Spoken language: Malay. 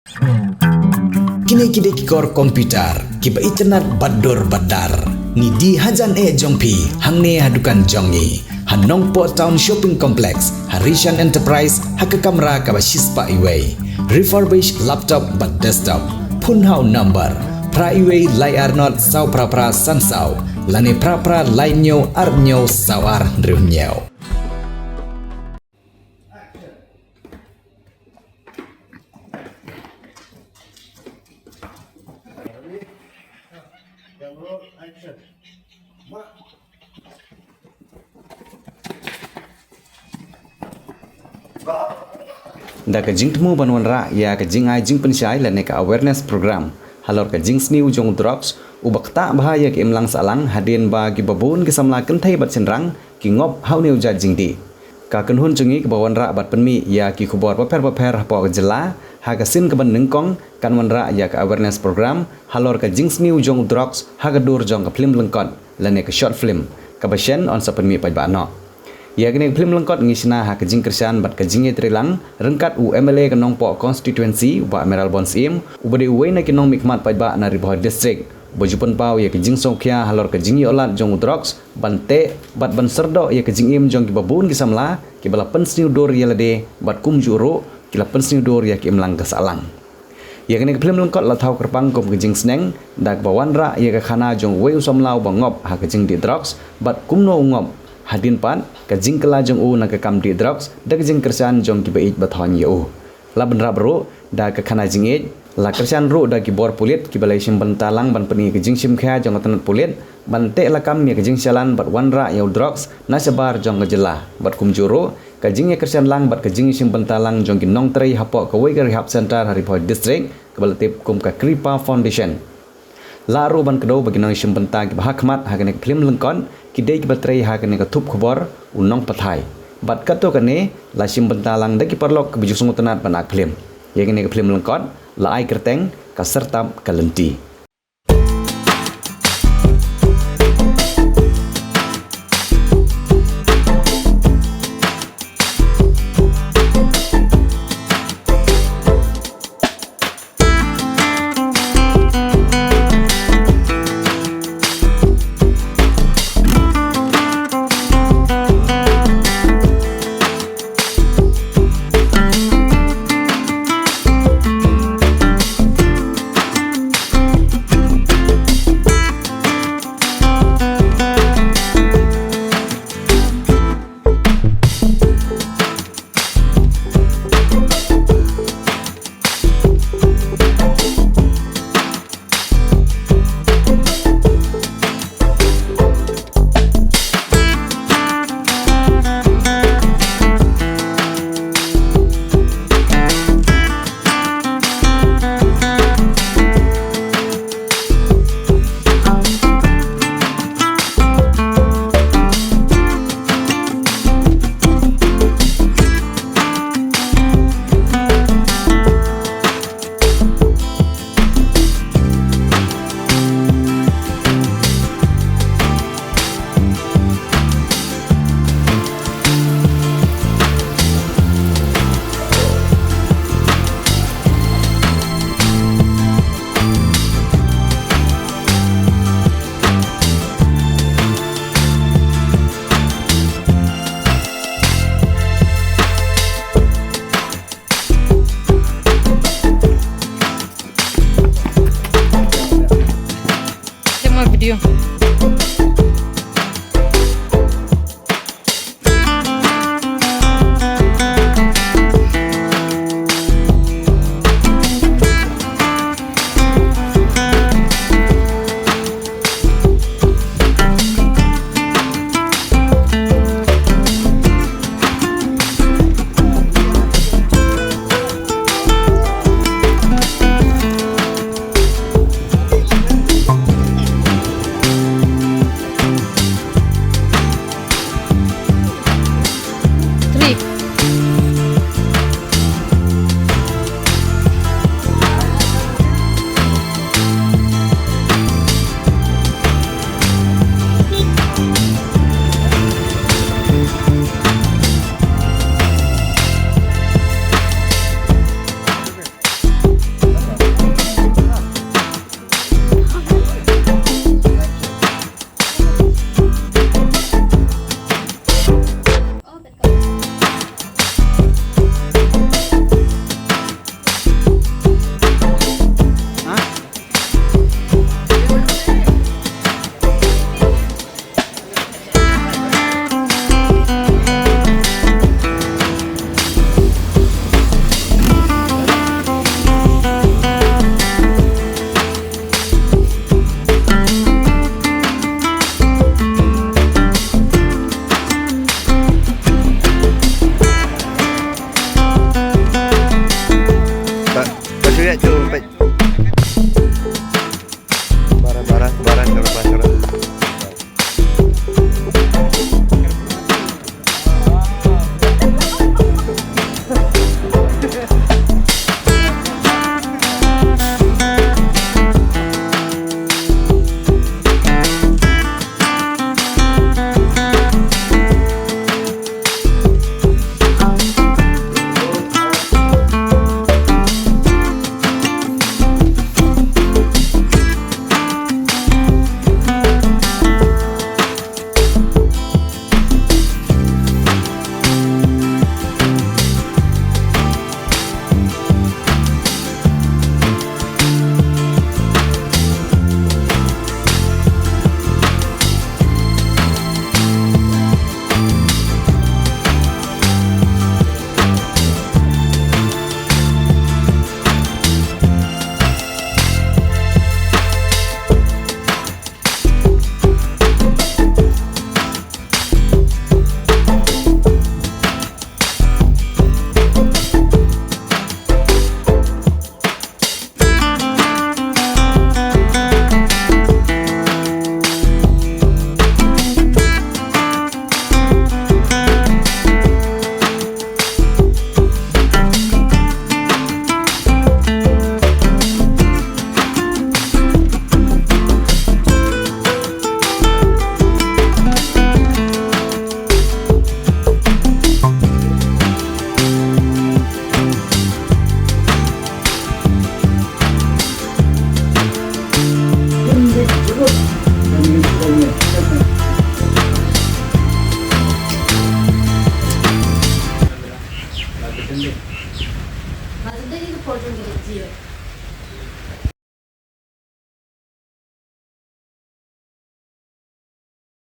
Kini kikor komputer, kiba internet bador badar. Ni di hajan jongpi, hangne hadukan jongi. Han Nongpoh Town Shopping Complex, Harishan Enterprise, haka kamera kaba shispa iway. Refurbished laptop but desktop. Phun number. Pra iway layar not sau pra san sau. Lane pra lainyo arnyo sawar drunyo. Da ka jing temu banwan ra ya ka jing ai jing pensyai la ne ka awareness program halor ka jing sniu jong drugs ubakta bahaya ke imlang salang hadin ba ki babun ke samla kan thai bat senrang ki ngop hau neu ja jing di ka kan hun chungi ke bawan ra bat penmi ya ki khubor pa pher po ka jela ha ka sin ka ban ningkong kan wan ra ya ka awareness program halor ka jing sniu jong drugs ha ka dur jong ka Phlim Lyngkot la ne ka short film ka bashen on sa penmi pa ba no ya kini Phlim Lyngkot ngisna ha ka jing kersan bat ka jing trilang rengkat u MLA ka Nongpoh constituency ba Emerald Bonsim u bade uwe na ki nong mikmat pa ba na Bhoi district bojupun pau ya ka jing songkhya halor ka jing olat jong drugs bante bat ban serdo ya ka jing im jong ki babun ki samla ki bala pensniu dor ya lade bat kum juro ki la pensniu dor ya ki imlang ka salang ya kini Phlim Lyngkot la thau kerpang kum ka jing sneng dak bawan ra ya ka khana jong we usomlau bangop ha ka jing di drugs bat kum no ngop hadin pan ka jing kala jong u na ka kam di drugs da ka jing kersan jong ki bait bathon yo la ban rabro da ka khana jing e la kersan ro da ki bor pulit ki balai sim ban talang ban pani ka jing sim kha jong tanat pulit ban te la kam mi ka jing salan bat wan ra yo drugs na sabar jong ka jela bat kum juro ka jing e kersan lang bat ka jing sim ban talang jong ki nong trei hapo ka wei ka rehab center hari Bhoi district ka balatip kum ka Kripa Foundation la ro ban kdo bagi nong sim ban ta ki bahakmat ha ka ne Phlim Lyngkot kidai ki batrai ha kene ka thup khubor u Nongpathai bat kato kane la sim bentalang da ki parlok ke biju sungutanat banak Phlim ye kene ka Phlim Lyngkot la ai kerteng ka Syrtap ka Lynti. Video. Pet tu, pet. Barang, corak. Maksudnya itu pojok gitu.